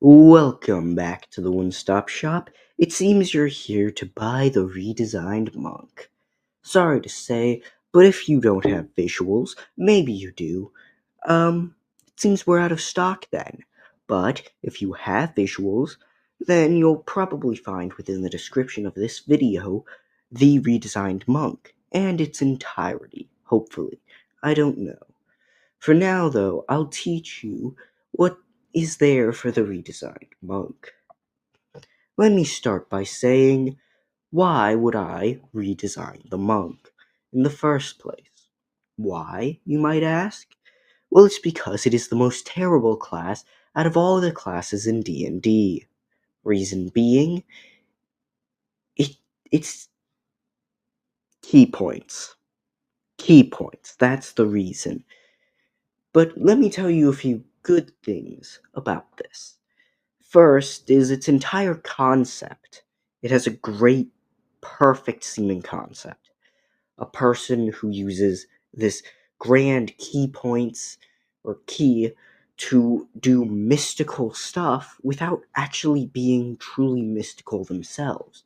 Welcome back to the One Stop Shop. It seems you're here to buy the redesigned monk. Sorry to say, but if you don't have visuals, maybe you do. It seems we're out of stock then. But if you have visuals, then you'll probably find within the description of this video the redesigned monk and its entirety, hopefully. I don't know. For now, though, I'll teach you what is there for the redesigned monk. Let me start by saying, why would I redesign the monk in the first place? Why, you might ask? Well, it's because it is the most terrible class out of all the classes in D&D. Reason being, it it's key points. Key points, that's the reason. But let me tell you a few good things about this. First is its entire concept. It has a great, perfect seeming concept. A person who uses this grand key points or key to do mystical stuff without actually being truly mystical themselves.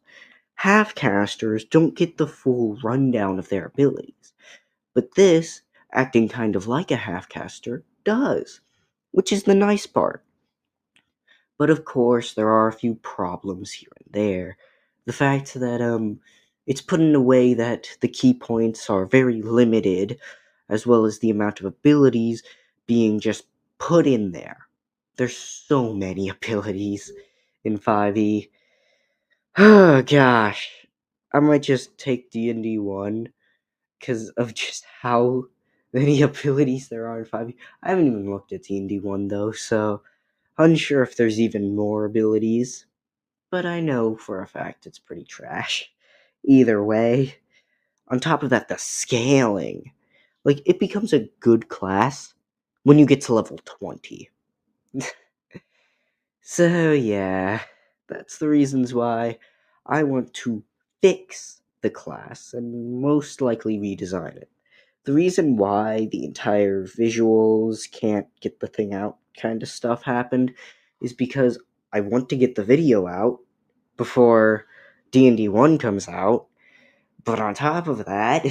Half-casters don't get the full rundown of their abilities, but this, acting kind of like a half-caster, does, which is the nice part. But of course, there are a few problems here and there. The fact that it's put in a way that the key points are very limited, as well as the amount of abilities being just put in there. There's so many abilities in 5e. Oh gosh, I might just take D&D 1 because of just how many abilities there are in 5e. I haven't even looked at D&D 1 though, so unsure if there's even more abilities, but I know for a fact it's pretty trash. Either way, on top of that, the scaling. Like, it becomes a good class when you get to level 20. So, yeah, that's the reasons why I want to fix the class and most likely redesign it. The reason why the entire visuals can't get the thing out kind of stuff happened is because I want to get the video out before D&D 1 comes out, but on top of that,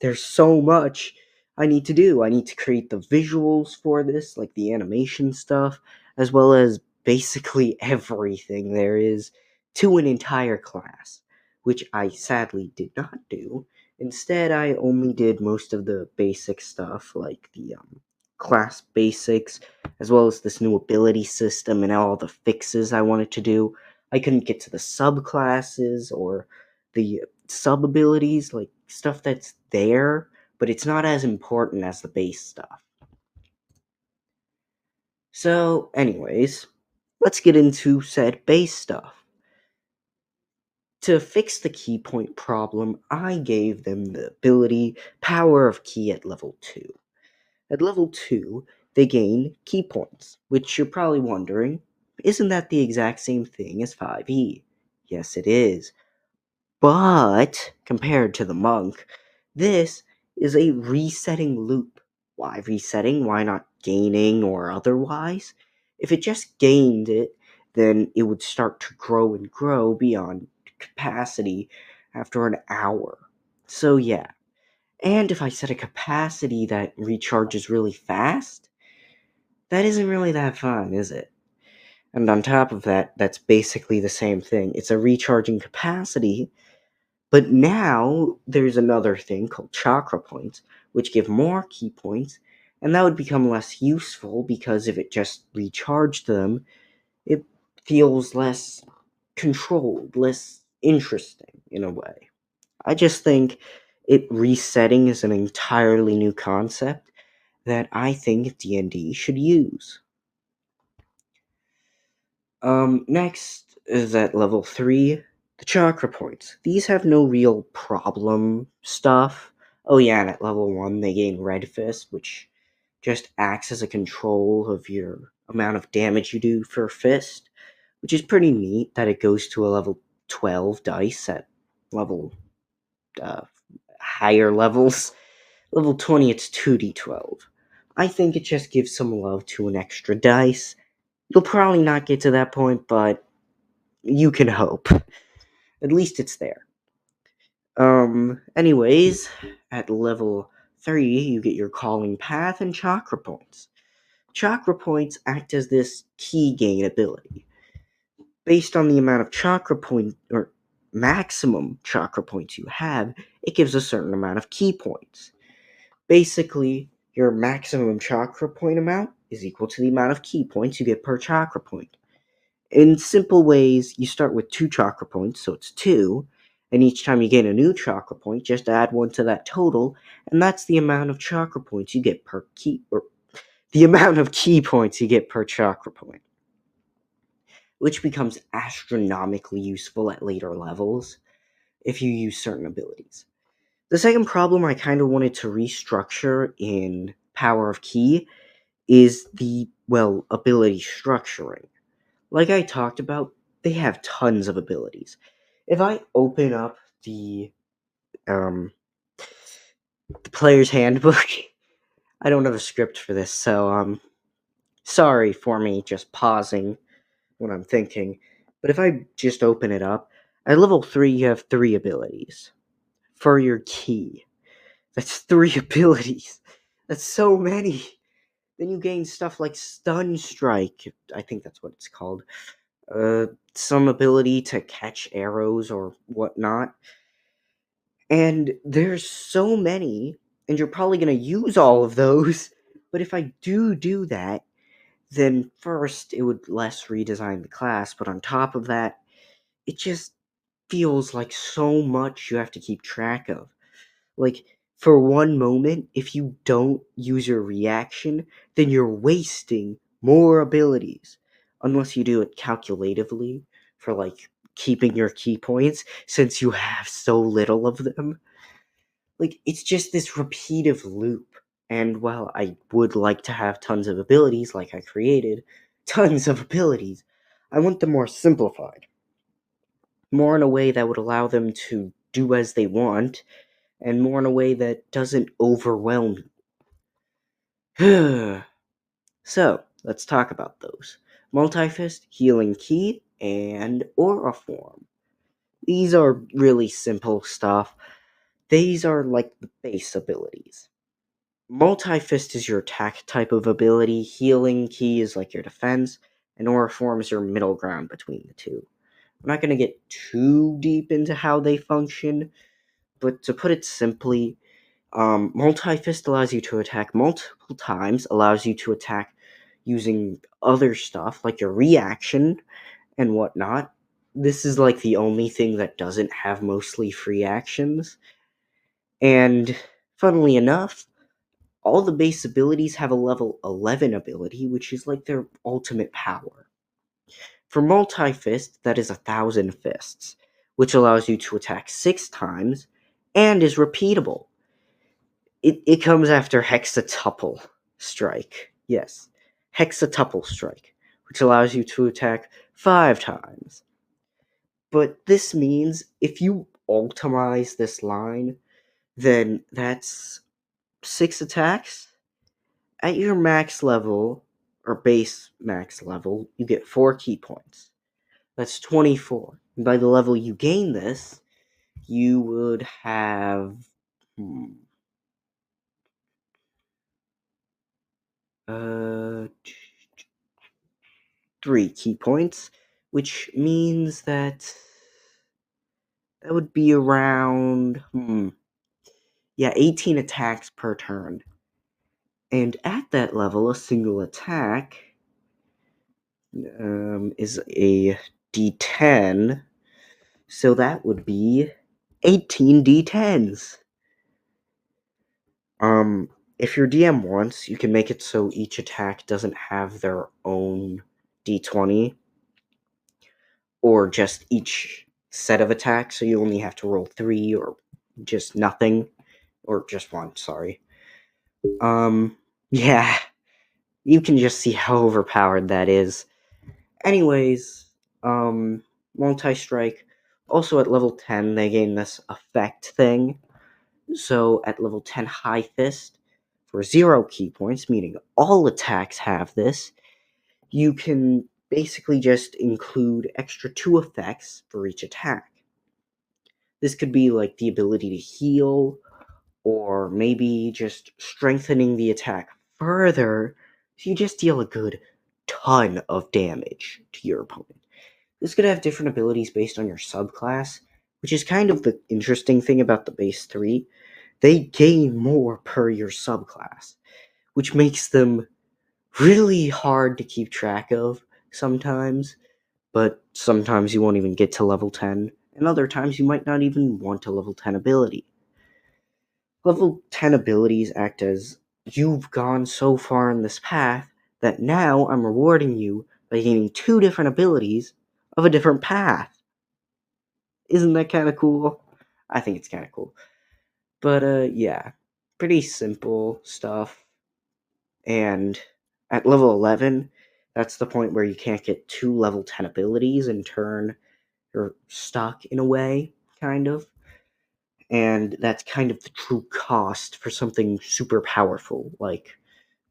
there's so much I need to do. I need to create the visuals for this, like the animation stuff, as well as basically everything there is to an entire class, which I sadly did not do. Instead, I only did most of the basic stuff, like the class basics, as well as this new ability system and all the fixes I wanted to do. I couldn't get to the subclasses or the sub abilities, like stuff that's there, but it's not as important as the base stuff. So, anyways, let's get into said base stuff. To fix the key point problem, I gave them the ability Power of Key at level 2. At level 2, they gain key points, which you're probably wondering, isn't that the exact same thing as 5e? Yes, it is. But, compared to the monk, this is a resetting loop. Why resetting? Why not gaining or otherwise? If it just gained it, then it would start to grow and grow beyond capacity after an hour. So, yeah. And if I set a capacity that recharges really fast, that isn't really that fun, is it? And on top of that, that's basically the same thing. It's a recharging capacity, but now there's another thing called chakra points, which give more key points, and that would become less useful because if it just recharged them, it feels less controlled, less interesting in a way. I just think it resetting is an entirely new concept that I think D&D should use. Next is at level 3, the chakra points. These have no real problem stuff. Oh yeah, and at level 1 they gain Red Fist, which just acts as a control of your amount of damage you do for fist, which is pretty neat that it goes to a level 12 dice at level uh, higher levels. Level 20 it's 2d12. I think it just gives some love to an extra dice, You'll probably not get to that point, but you can hope. At least it's there. Anyways, at level 3, you get your calling path and chakra points. Chakra points act as this key gain ability. Based on the amount of chakra point or maximum chakra points you have, it gives a certain amount of key points. Basically, your maximum chakra point amount is equal to the amount of key points you get per chakra point. In simple ways, you start with 2 chakra points, so it's 2, and each time you gain a new chakra point, just add 1 to that total, and that's the amount of chakra points you get per key, or the amount of key points you get per chakra point, which becomes astronomically useful at later levels if you use certain abilities. The second problem I kind of wanted to restructure in Power of Key is the, well, ability structuring. Like I talked about, they have tons of abilities. If I open up um the player's handbook, I don't have a script for this, so sorry for me just pausing when I'm thinking. But if I just open it up, at level 3 you have 3 abilities. For your key, that's 3 abilities. That's so many. Then you gain stuff like Stun Strike. I think that's what it's called. Some ability to catch arrows or whatnot. And there's so many, and you're probably going to use all of those. But if I do that, then first it would less redesign the class. But on top of that, it just feels like so much you have to keep track of. Like, for one moment, if you don't use your reaction, then you're wasting more abilities. Unless you do it calculatively for, like, keeping your key points, since you have so little of them. Like, it's just this repeative loop. And while I would like to have tons of abilities, like I created, tons of abilities, I want them more simplified. More in a way that would allow them to do as they want, and more in a way that doesn't overwhelm you. So, let's talk about those. Multi-Fist, Healing Key, and Aura Form. These are really simple stuff. These are like the base abilities. Multi-Fist is your attack type of ability, Healing Key is like your defense, and Aura Form is your middle ground between the two. I'm not going to get too deep into how they function, but to put it simply, Multi-Fist allows you to attack multiple times, allows you to attack using other stuff like your reaction and whatnot. This is like the only thing that doesn't have mostly free actions. And funnily enough, all the base abilities have a level 11 ability, which is like their ultimate power. For Multi-Fist, that is 1,000 fists, which allows you to attack 6 times and is repeatable. It comes after Hexatuple Strike. Yes, Hexatuple Strike, which allows you to attack 5 times. But this means if you ultimize this line, then that's 6 attacks. At your max level, or base max level, you get 4 key points. That's 24. And by the level you gain this, you would have. Hmm, uh, 3 key points, which means that would be around, 18 attacks per turn. And at that level, a single attack is a d10, so that would be 18 d10s. If your DM wants, you can make it so each attack doesn't have their own d20, or just each set of attacks, so you only have to roll 3 or just nothing, or just 1, sorry. Yeah, you can just see how overpowered that is. Anyways, Multi-Strike, also at level 10, they gain this effect thing. So at level 10 High Fist, for 0 key points, meaning all attacks have this, You can basically just include extra 2 effects for each attack. This could be like the ability to heal, or maybe just strengthening the attack further so you just deal a good ton of damage to your opponent. This could have different abilities based on your subclass, which is kind of the interesting thing about the base 3. They gain more per your subclass, which makes them really hard to keep track of sometimes, but sometimes you won't even get to level 10, and other times you might not even want a level 10 ability. Level 10 abilities act as you've gone so far in this path that now I'm rewarding you by gaining 2 different abilities of a different path. Isn't that kind of cool? I think it's kind of cool. But yeah, pretty simple stuff. And at level 11, that's the point where you can't get 2 level 10 abilities and turn you're stuck in a way, kind of. And that's kind of the true cost for something super powerful, like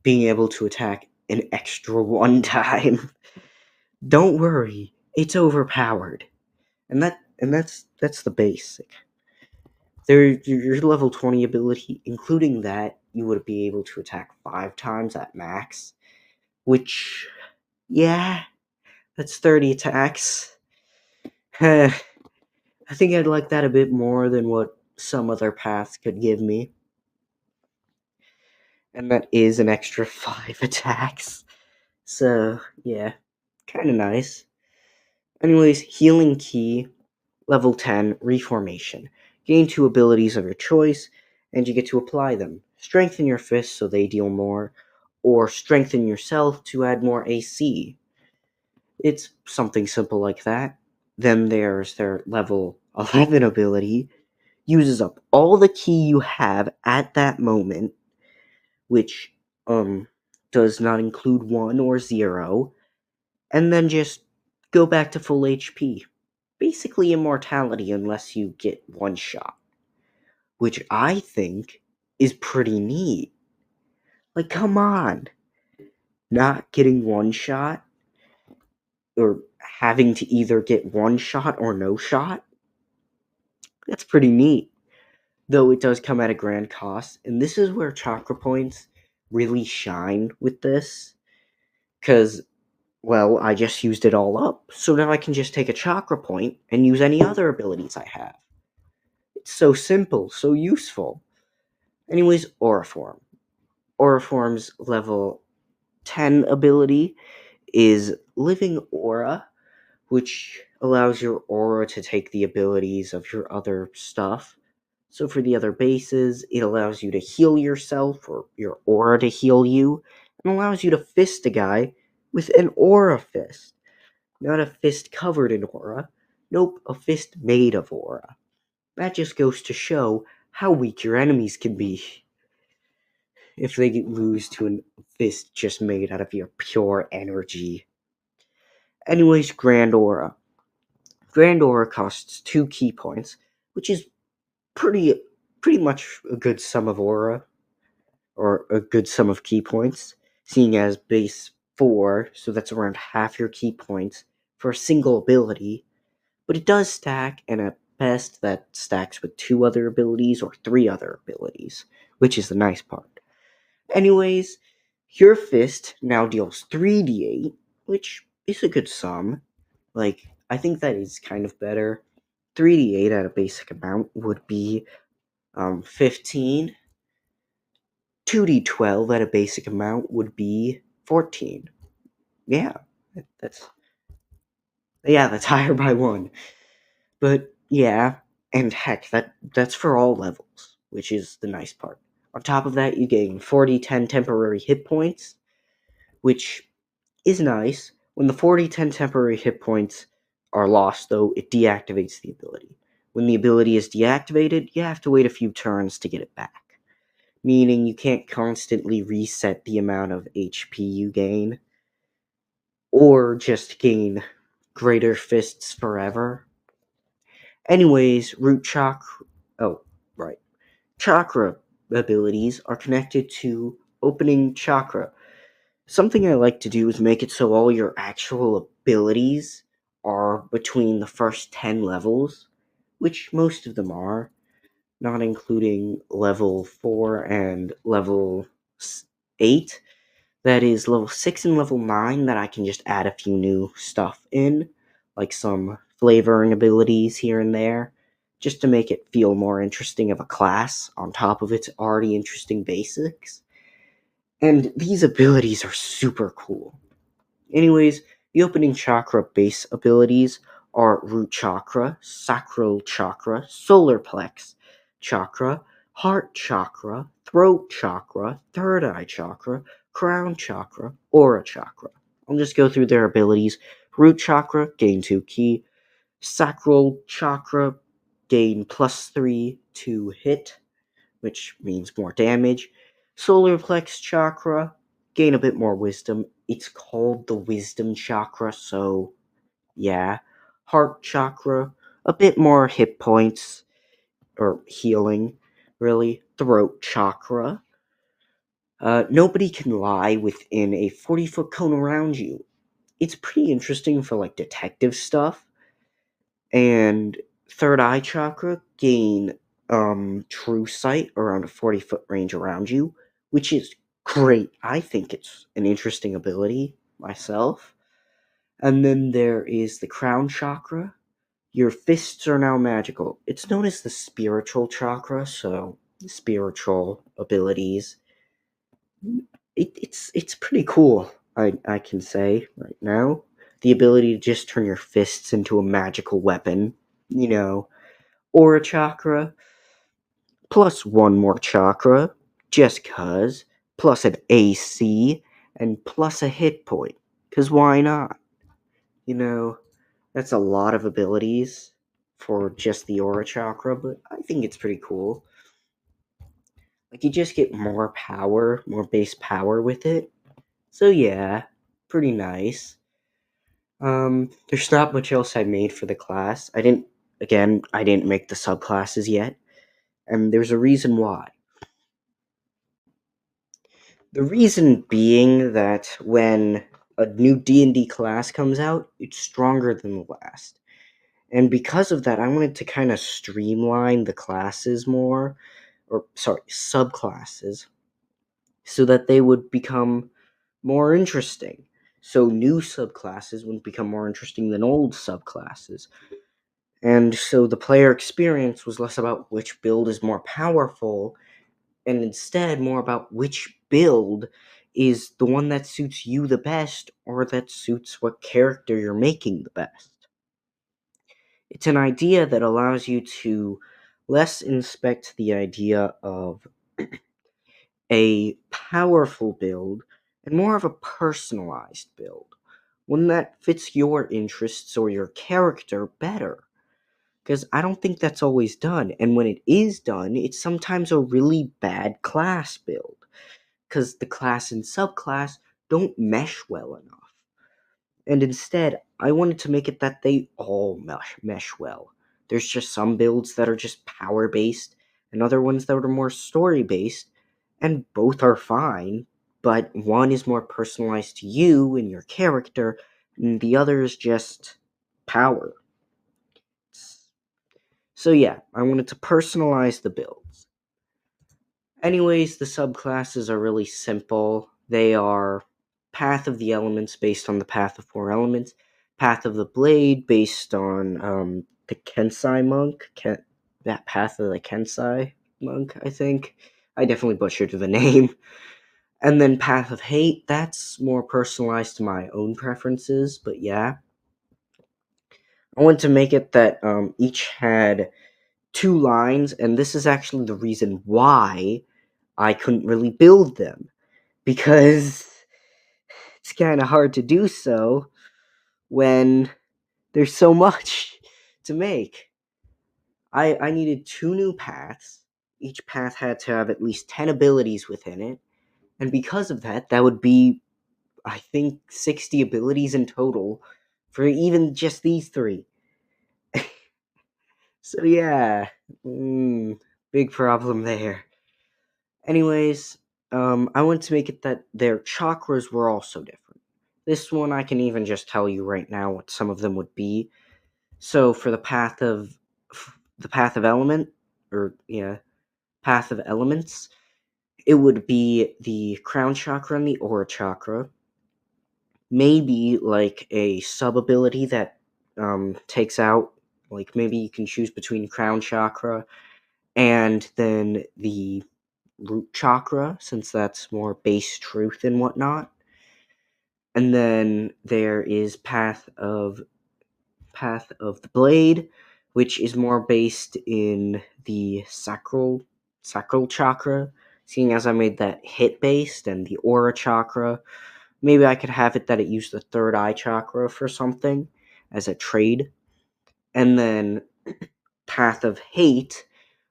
being able to attack an extra one time. Don't worry, it's overpowered. And that's the basic. Your level 20 ability, including that, you would be able to attack 5 times at max, which, yeah, that's 30 attacks. I think I'd like that a bit more than what some other paths could give me. And that is an extra 5 attacks. So, yeah, kind of nice. Anyways, Healing Key, level 10, Reformation. Gain 2 abilities of your choice, and you get to apply them. Strengthen your fists so they deal more, or strengthen yourself to add more AC. It's something simple like that. Then there's their level 11 ability, uses up all the ki you have at that moment, which does not include 1 or 0, and then just go back to full HP. Basically immortality unless you get one shot, which I think is pretty neat. Like, come on. Not getting one shot, or having to either get one shot or no shot, that's pretty neat. Though it does come at a grand cost, and this is where chakra points really shine with this, because, well, I just used it all up, so now I can just take a chakra point and use any other abilities I have. It's so simple, so useful. Anyways, Aura Form. Aura Form's level 10 ability is Living Aura, which allows your aura to take the abilities of your other stuff. So for the other bases, it allows you to heal yourself, or your aura to heal you, and allows you to fist a guy with an aura fist. Not a fist covered in aura. Nope, a fist made of aura. That just goes to show how weak your enemies can be if they lose to a fist just made out of your pure energy. Anyways, Grand Aura. Grand Aura costs 2 ki points, which is pretty pretty much a good sum of aura, or a good sum of ki points, seeing as base 4, so that's around half your ki points for a single ability, but it does stack, and at best that stacks with 2 other abilities or 3 other abilities, which is the nice part. Anyways, your fist now deals 3d8, which is a good sum. Like, I think that is kind of better. 3d8 at a basic amount would be 15. 2d12 at a basic amount would be 14. Yeah, that's that's higher by 1. But yeah, and heck, that's for all levels, which is the nice part. On top of that, you gain 40-10 temporary hit points, which is nice. When the 40-10 temporary hit points are lost, though, it deactivates the ability. When the ability is deactivated, you have to wait a few turns to get it back, meaning you can't constantly reset the amount of HP you gain, or just gain greater fists forever. Anyways, root chakra. Oh, right. Chakra abilities are connected to opening chakra. Something I like to do is make it so all your actual abilities are between the first 10 levels, which most of them are, not including level 4 and level 8. That is level 6 and level 9 that I can just add a few new stuff in, like some flavoring abilities here and there, just to make it feel more interesting of a class on top of its already interesting basics. And these abilities are super cool. Anyways, the opening chakra base abilities are Root Chakra, Sacral Chakra, Solar Plex Chakra, Heart Chakra, Throat Chakra, Third Eye Chakra, Crown Chakra, Aura Chakra. I'll just go through their abilities. Root Chakra, gain 2 ki. Sacral Chakra, gain +3 to hit, which means more damage. Solar Plex Chakra, gain a bit more wisdom. It's called the Wisdom Chakra, so yeah. Heart Chakra, a bit more hit points, or healing, really. Throat Chakra, nobody can lie within a 40-foot cone around you. It's pretty interesting for like detective stuff. And Third Eye Chakra, gain true sight around a 40-foot range around you, which is great. I think it's an interesting ability myself. And then there is the Crown Chakra. Your fists are now magical. It's known as the Spiritual Chakra, so spiritual abilities. It's pretty cool, I can say right now. The ability to just turn your fists into a magical weapon. You know, Aura Chakra, plus one more chakra, just cuz, plus an AC, and plus a hit point. Cuz why not? You know, that's a lot of abilities for just the Aura Chakra, but I think it's pretty cool. Like, you just get more power, more base power with it. So yeah, pretty nice. There's not much else I made for the class. I didn't make the subclasses yet, and there's a reason why. The reason being that when a new D&D class comes out, it's stronger than the last. And because of that, I wanted to kind of streamline the classes more, or sorry, subclasses, so that they would become more interesting. So new subclasses would become more interesting than old subclasses. And so the player experience was less about which build is more powerful and instead more about which build is the one that suits you the best or that suits what character you're making the best. It's an idea that allows you to less inspect the idea of a powerful build and more of a personalized build, one that fits your interests or your character better. Because I don't think that's always done, and when it is done, it's sometimes a really bad class build because the class and subclass don't mesh well enough. And instead, I wanted to make it that they all mesh well. There's just some builds that are just power based, and other ones that are more story based, and both are fine, but one is more personalized to you and your character, and the other is just power. So yeah, I wanted to personalize the builds. Anyways, the subclasses are really simple. They are Path of the Elements based on the Path of Four Elements, Path of the Blade based on the Kensai Monk, that Path of the Kensai Monk, I think. I definitely butchered the name. And then Path of Hate, that's more personalized to my own preferences, but yeah. I wanted to make it that each had two lines, and this is actually the reason why I couldn't really build them, because it's kind of hard to do so when there's so much to make. I needed two new paths. Each path had to have at least 10 abilities within it, and because of that, that would be, I think, 60 abilities in total for even just these three. So yeah, big problem there. Anyways, I wanted to make it that their chakras were also different. This one I can even just tell you right now what some of them would be. So for the path of element, or yeah, path of elements, it would be the crown chakra and the aura chakra. Maybe like a sub ability that takes out, like maybe you can choose between crown chakra and then the root chakra, since that's more base truth and whatnot. And then there is path of the blade, which is more based in the sacral chakra. Seeing as I made that hit based and the aura chakra, maybe I could have it that it used the third eye chakra for something as a trade. And then path of hate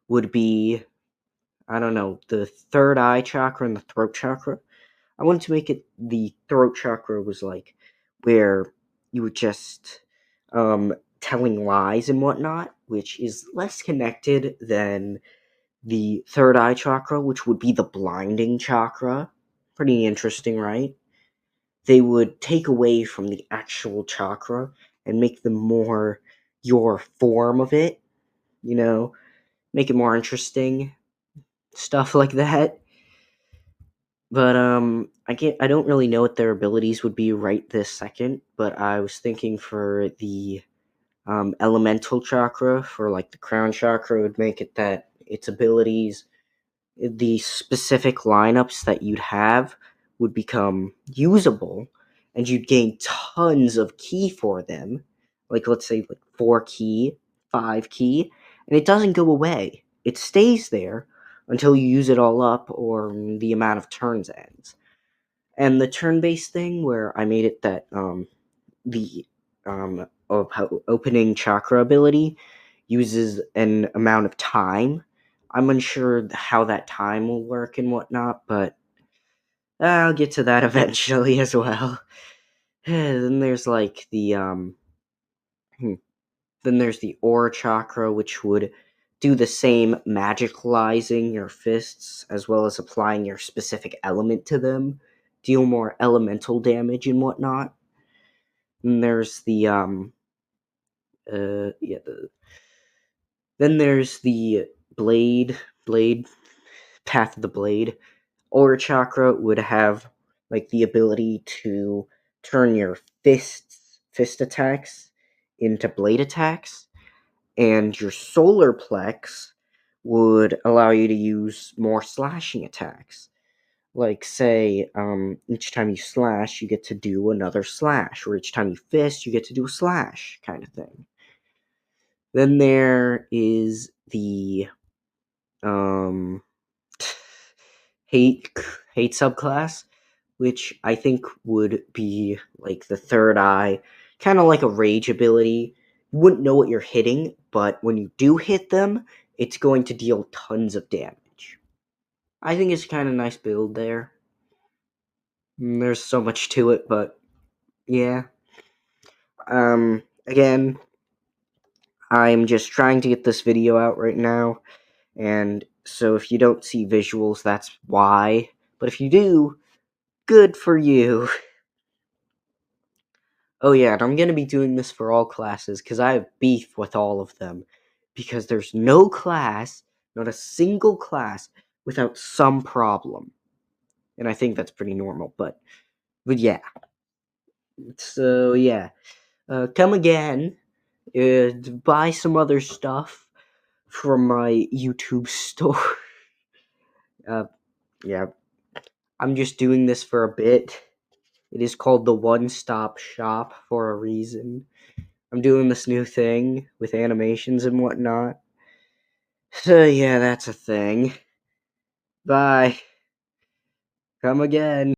would be, I don't know, the third eye chakra and the throat chakra. I wanted to make it the throat chakra was like where you were just telling lies and whatnot, which is less connected than the third eye chakra, which would be the blinding chakra. Pretty interesting, right? They would take away from the actual chakra and make them more your form of it, you know, make it more interesting, stuff like that. But I don't really know what their abilities would be right this second, but I was thinking for the elemental chakra, for like the crown chakra, would make it that its abilities, the specific lineups that you'd have would become usable, and you'd gain tons of ki for them. Like let's say like 4 ki, 5 ki, and it doesn't go away. It stays there until you use it all up or the amount of turns ends. And the turn-based thing where I made it that the opening chakra ability uses an amount of time. I'm unsure how that time will work and whatnot, but I'll get to that eventually as well. Then there's like the hmm, then there's the aura chakra, which would do the same magicalizing your fists as well as applying your specific element to them, deal more elemental damage and whatnot. And there's the yeah then there's the blade path of the blade. Aura chakra would have like the ability to turn your fist attacks into blade attacks, and your solar plex would allow you to use more slashing attacks. Like say, each time you slash, you get to do another slash, or each time you fist, you get to do a slash, kind of thing. Then there is the um hate hate subclass, which I think would be like the third eye, kind of like a rage ability. You wouldn't know what you're hitting, but when you do hit them, it's going to deal tons of damage. I think it's kind of nice build there. There's so much to it, but yeah. Again, I'm just trying to get this video out right now, and so if you don't see visuals, that's why. But if you do, good for you. Oh yeah, and I'm gonna be doing this for all classes because I have beef with all of them. Because there's no class, not a single class, without some problem. And I think that's pretty normal, but yeah. So yeah. Come again. Buy some other stuff from my YouTube store. uh yeah. I'm just doing this for a bit. It is called the One Stop Shop for a reason. I'm doing this new thing with animations and whatnot. So yeah, that's a thing. Bye. Come again.